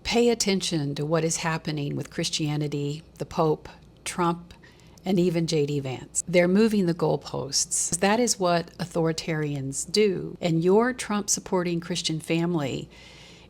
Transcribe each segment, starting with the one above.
Pay attention to what is happening with Christianity, the Pope, Trump, and even J.D. Vance. They're moving the goalposts. That is what authoritarians do. And your Trump-supporting Christian family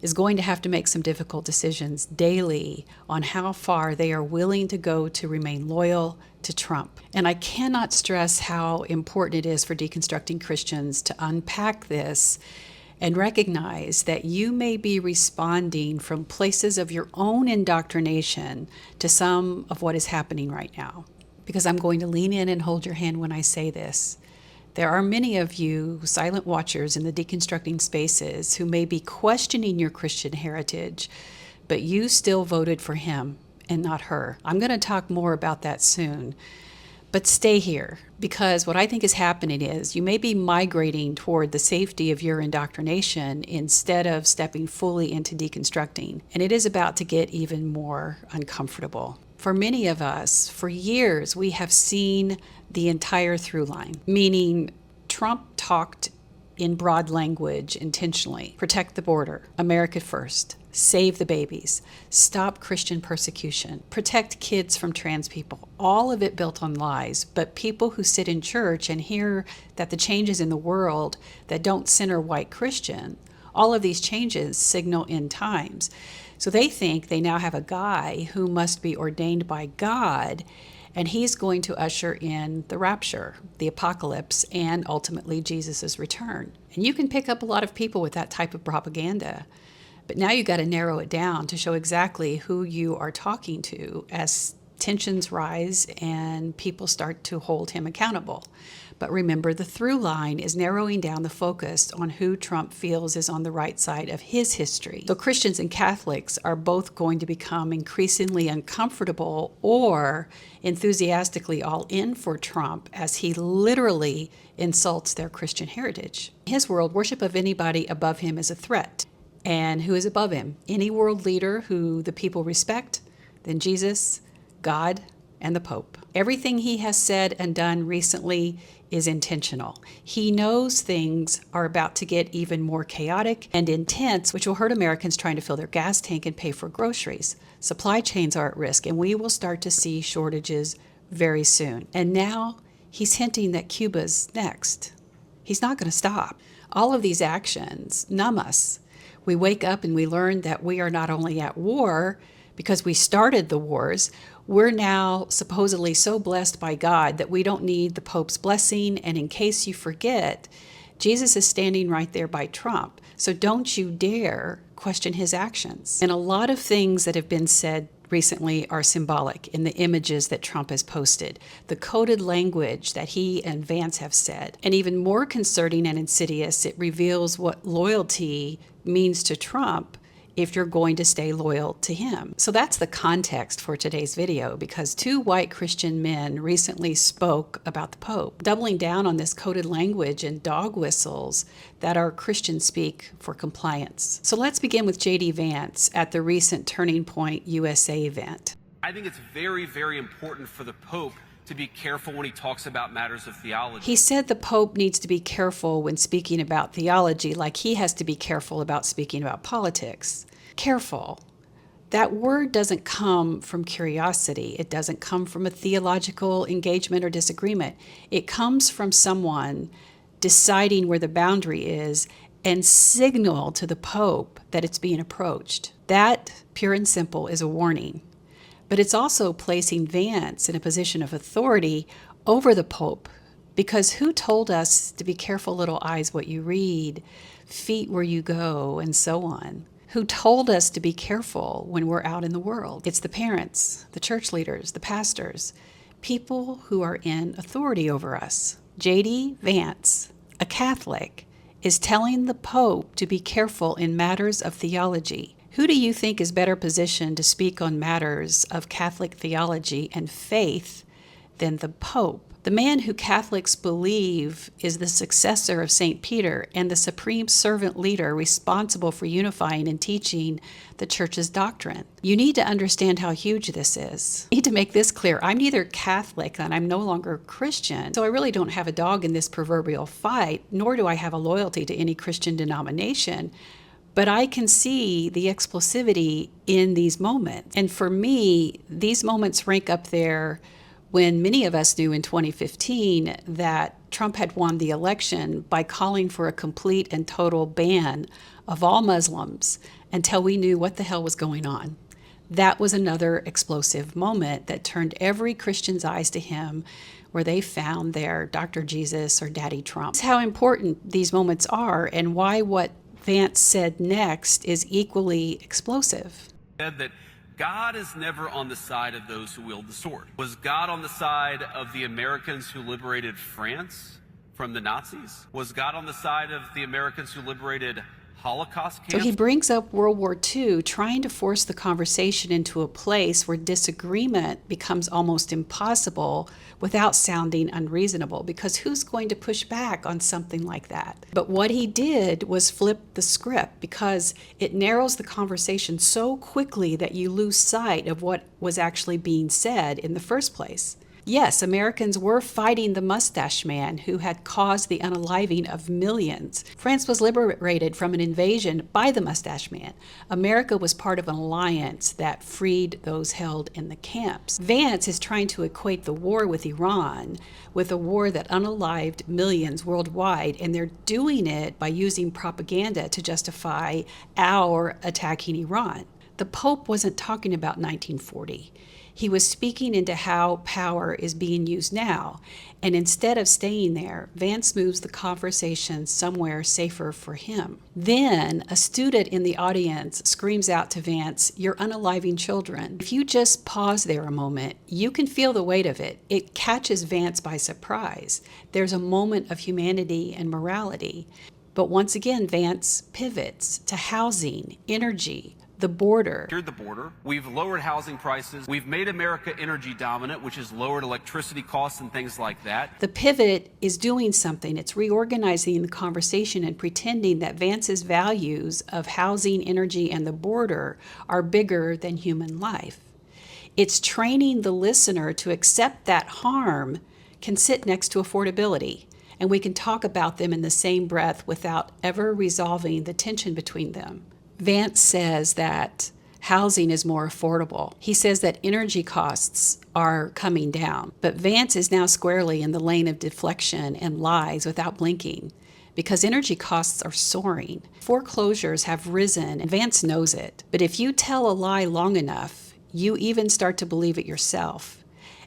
is going to have to make some difficult decisions daily on how far they are willing to go to remain loyal to Trump. And I cannot stress how important it is for deconstructing Christians to unpack this and recognize that you may be responding from places of your own indoctrination to some of what is happening right now. Because I'm going to lean in and hold your hand when I say this. There are many of you silent watchers in the deconstructing spaces who may be questioning your Christian heritage, but you still voted for him and not her. I'm going to talk more about that soon. But stay here, because what I think is happening is you may be migrating toward the safety of your indoctrination instead of stepping fully into deconstructing. And it is about to get even more uncomfortable. For many of us, for years, we have seen the entire through line, meaning Trump talked in broad language intentionally. Protect the border, America first, save the babies, stop Christian persecution, protect kids from trans people, all of it built on lies. But people who sit in church and hear that the changes in the world that don't center white Christian, all of these changes signal end times. So they think they now have a guy who must be ordained by God, and he's going to usher in the rapture, the apocalypse, and ultimately Jesus' return. And you can pick up a lot of people with that type of propaganda. But now you got to narrow it down to show exactly who you are talking to as tensions rise and people start to hold him accountable. But remember, the through line is narrowing down the focus on who Trump feels is on the right side of his history. So Christians and Catholics are both going to become increasingly uncomfortable or enthusiastically all in for Trump as he literally insults their Christian heritage. In his world, worship of anybody above him is a threat. And who is above him? Any world leader who the people respect, then Jesus, God, and the Pope. Everything he has said and done recently is intentional. He knows things are about to get even more chaotic and intense, which will hurt Americans trying to fill their gas tank and pay for groceries. Supply chains are at risk, and we will start to see shortages very soon. And now he's hinting that Cuba's next. He's not going to stop. All of these actions numb us. We wake up and we learn that we are not only at war because we started the wars, we're now supposedly so blessed by God that we don't need the Pope's blessing. And in case you forget, Jesus is standing right there by Trump. So don't you dare question his actions. And a lot of things that have been said recently are symbolic in the images that Trump has posted, the coded language that he and Vance have said. And even more concerning and insidious, it reveals what loyalty means to Trump if you're going to stay loyal to him. So that's the context for today's video, because two white Christian men recently spoke about the Pope, doubling down on this coded language and dog whistles that are Christian speak for compliance. So let's begin with J.D. Vance at the recent Turning Point USA event. I think it's very, very important for the Pope to be careful when he talks about matters of theology. He said the Pope needs to be careful when speaking about theology, like he has to be careful about speaking about politics. Careful. That word doesn't come from curiosity. It doesn't come from a theological engagement or disagreement. It comes from someone deciding where the boundary is and signal to the Pope that it's being approached. That, pure and simple, is a warning. But it's also placing Vance in a position of authority over the Pope, because who told us to be careful, little eyes, what you read, feet where you go, and so on? Who told us to be careful when we're out in the world? It's the parents, the church leaders, the pastors, people who are in authority over us. J.D. Vance, a Catholic, is telling the Pope to be careful in matters of theology. Who do you think is better positioned to speak on matters of Catholic theology and faith than the Pope? The man who Catholics believe is the successor of St. Peter and the supreme servant leader responsible for unifying and teaching the church's doctrine. You need to understand how huge this is. I need to make this clear. I'm neither Catholic and I'm no longer Christian, so I really don't have a dog in this proverbial fight, nor do I have a loyalty to any Christian denomination. But I can see the explosivity in these moments. And for me, these moments rank up there when many of us knew in 2015 that Trump had won the election by calling for a complete and total ban of all Muslims until we knew what the hell was going on. That was another explosive moment that turned every Christian's eyes to him, where they found their Dr. Jesus or Daddy Trump. That's how important these moments are, and why what Vance said next is equally explosive. Said that God is never on the side of those who wield the sword. Was God on the side of the Americans who liberated France from the Nazis? Was God on the side of the Americans who liberated Holocaust camps? So he brings up World War II, trying to force the conversation into a place where disagreement becomes almost impossible without sounding unreasonable, because who's going to push back on something like that? But what he did was flip the script, because it narrows the conversation so quickly that you lose sight of what was actually being said in the first place. Yes, Americans were fighting the mustache man who had caused the unaliving of millions. France was liberated from an invasion by the mustache man. America was part of an alliance that freed those held in the camps. Vance is trying to equate the war with Iran with a war that unalived millions worldwide, and they're doing it by using propaganda to justify our attacking Iran. The Pope wasn't talking about 1940. He was speaking into how power is being used now. And instead of staying there, Vance moves the conversation somewhere safer for him. Then a student in the audience screams out to Vance, "You're unaliving children." If you just pause there a moment, you can feel the weight of it. It catches Vance by surprise. There's a moment of humanity and morality. But once again, Vance pivots to housing, energy, the border. Secured the border. We've lowered housing prices. We've made America energy dominant, which has lowered electricity costs and things like that. The pivot is doing something. It's reorganizing the conversation and pretending that Vance's values of housing, energy, and the border are bigger than human life. It's training the listener to accept that harm can sit next to affordability, and we can talk about them in the same breath without ever resolving the tension between them. Vance says that housing is more affordable. He says that energy costs are coming down. But Vance is now squarely in the lane of deflection and lies without blinking, because energy costs are soaring. Foreclosures have risen, and Vance knows it. But if you tell a lie long enough, you even start to believe it yourself.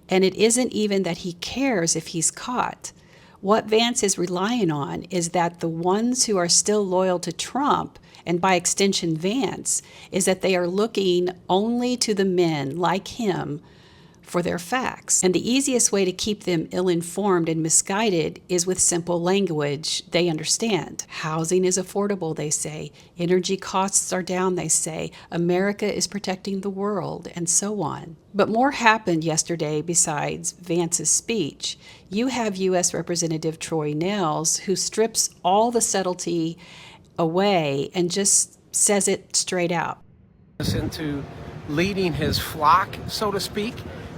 And it isn't even that he cares if he's caught. What Vance is relying on is that the ones who are still loyal to Trump, and by extension Vance, is that they are looking only to the men like him for their facts. And the easiest way to keep them ill-informed and misguided is with simple language they understand. Housing is affordable, they say. Energy costs are down, they say. America is protecting the world, and so on. But more happened yesterday besides Vance's speech. You have U.S. Representative Troy Nehls, who strips all the subtlety away and just says it straight out. Into leading his flock, so to speak,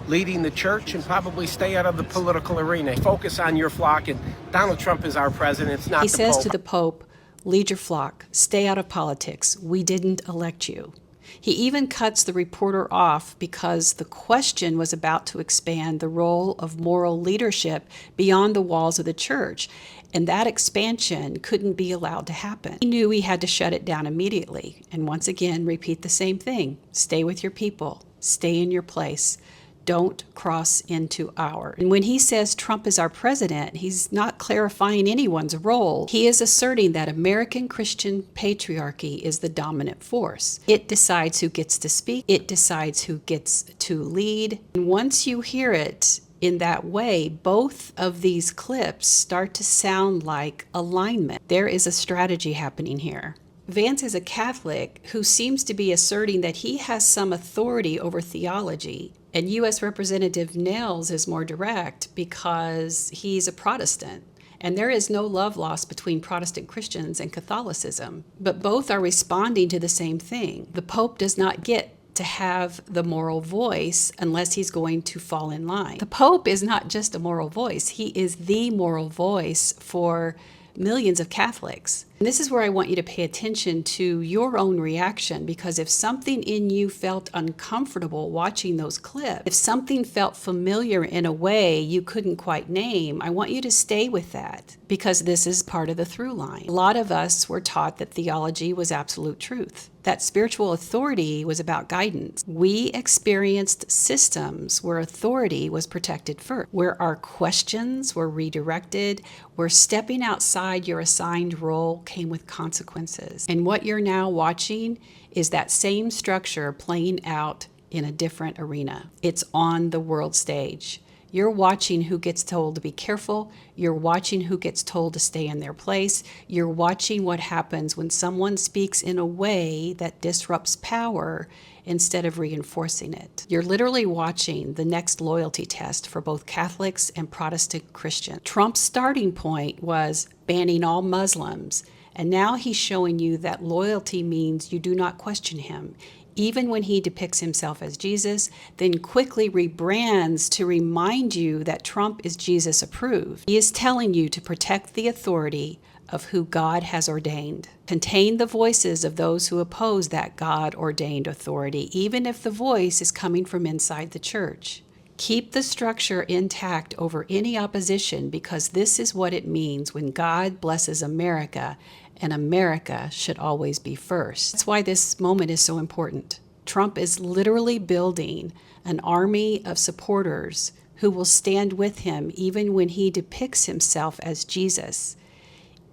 leading the church, and probably stay out of the political arena. Focus on your flock, and Donald Trump is our president. It's not the Pope. He says to the Pope, "Lead your flock, stay out of politics. We didn't elect you." He even cuts the reporter off because the question was about to expand the role of moral leadership beyond the walls of the church, and that expansion couldn't be allowed to happen. He knew he had to shut it down immediately, and once again repeat the same thing. Stay with your people. Stay in your place. Don't cross into our. And when he says Trump is our president, he's not clarifying anyone's role. He is asserting that American Christian patriarchy is the dominant force. It decides who gets to speak. It decides who gets to lead. And once you hear it in that way, both of these clips start to sound like alignment. There is a strategy happening here. Vance is a Catholic who seems to be asserting that he has some authority over theology. And U.S. Representative Nehls is more direct because he's a Protestant. And there is no love lost between Protestant Christians and Catholicism. But both are responding to the same thing. The Pope does not get to have the moral voice unless he's going to fall in line. The Pope is not just a moral voice. He is the moral voice for millions of Catholics. And this is where I want you to pay attention to your own reaction, because if something in you felt uncomfortable watching those clips, if something felt familiar in a way you couldn't quite name, I want you to stay with that, because this is part of the through line. A lot of us were taught that theology was absolute truth, that spiritual authority was about guidance. We experienced systems where authority was protected first, where our questions were redirected, where stepping outside your assigned role came with consequences. And what you're now watching is that same structure playing out in a different arena. It's on the world stage. You're watching who gets told to be careful. You're watching who gets told to stay in their place. You're watching what happens when someone speaks in a way that disrupts power instead of reinforcing it. You're literally watching the next loyalty test for both Catholics and Protestant Christians. Trump's starting point was banning all Muslims, and now he's showing you that loyalty means you do not question him, even when he depicts himself as Jesus, then quickly rebrands to remind you that Trump is Jesus approved. He is telling you to protect the authority of who God has ordained. Contain the voices of those who oppose that God-ordained authority, even if the voice is coming from inside the church. Keep the structure intact over any opposition, because this is what it means when God blesses America, and America should always be first. That's why this moment is so important. Trump is literally building an army of supporters who will stand with him even when he depicts himself as Jesus,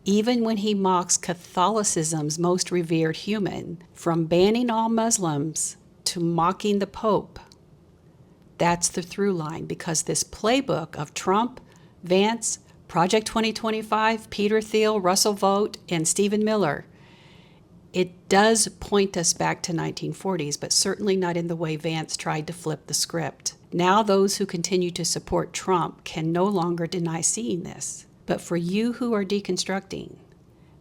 even when he mocks Catholicism's most revered human, from banning all Muslims to mocking the Pope. That's the through line, because this playbook of Trump, Vance, Project 2025, Peter Thiel, Russell Vought, and Stephen Miller, it does point us back to 1940s, but certainly not in the way Vance tried to flip the script. Now those who continue to support Trump can no longer deny seeing this. But for you who are deconstructing,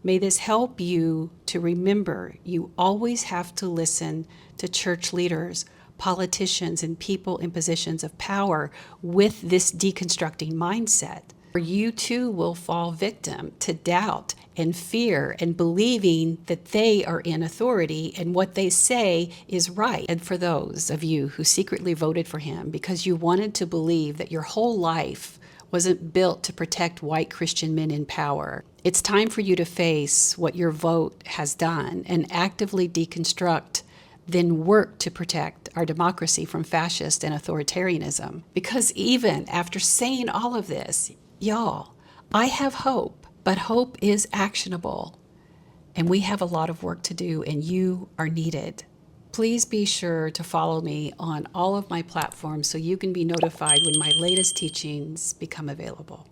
may this help you to remember you always have to listen to church leaders, politicians, and people in positions of power with this deconstructing mindset. Or you too will fall victim to doubt and fear and believing that they are in authority and what they say is right. And for those of you who secretly voted for him because you wanted to believe that your whole life wasn't built to protect white Christian men in power, it's time for you to face what your vote has done and actively deconstruct, then work to protect our democracy from fascist and authoritarianism. Because even after saying all of this, y'all, I have hope, but hope is actionable. And we have a lot of work to do, and you are needed. Please be sure to follow me on all of my platforms so you can be notified when my latest teachings become available.